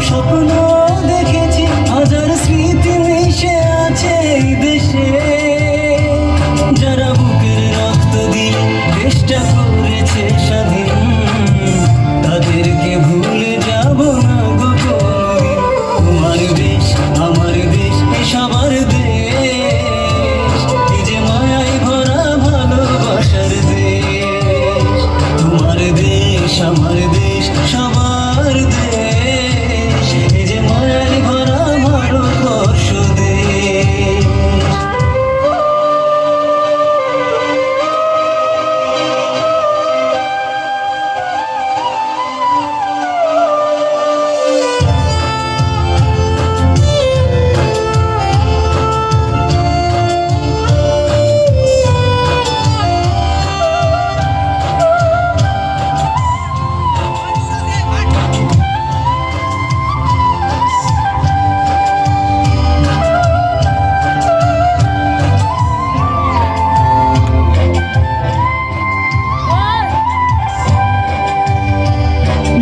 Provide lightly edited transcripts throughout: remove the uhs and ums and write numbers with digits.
স্বপ্ন দেখেছি, হাজার স্মৃতি মিশে আছে এই দেশে। যারা বুকের রক্ত দিয়ে চেষ্টা করেছে স্বাধীন, তাদেরকে ভুলে যাব না গো কোনদিন। তোমার দেশ আমার দেশ সবার দেশ, এই যে মায়ায় ভরা ভালোবাসার দেশ। তোমার দেশ আমার দেশ সবার দেশ, এই যে মায়ায় ভরা ভারতবর্ষ দেশ।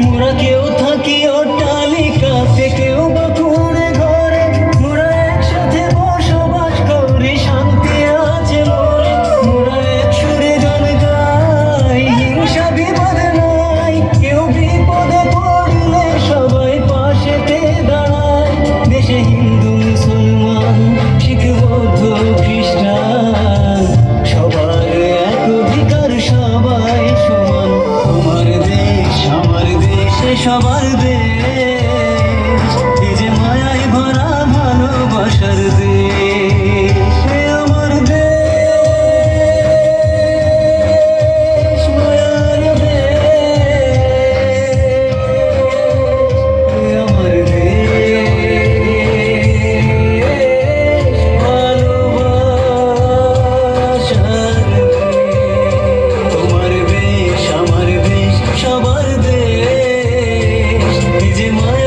মোরা কেউ থাকি অট্টালিকাতে, কেউ বা কুঁড়ে ঘরে, মোরা একসাথে বসবাস করি, শান্তি আছে মনে। মোরা এক সুরে গান গাই, হিংসা বিবাদ নাই, কেউ বিপদে পড়লে সবাই পাশেতে দাঁড়ায়। দেশে হিন্দু মুসলমান শিখ বৌদ্ধ খ্রিস্টান, সবার এক অধিকার, সবাই সমান। তোমার দেশ আমার দেশ সবার দেশ, এই যে মায়ায় ভরা ভালোবাসার দেশ। আমার দেশ মায়ার দেশ, আমার দেশ ভালোবাসার দেশ। তোমার দেশ আমার দেশ সবার দেশ, এই যে মায়া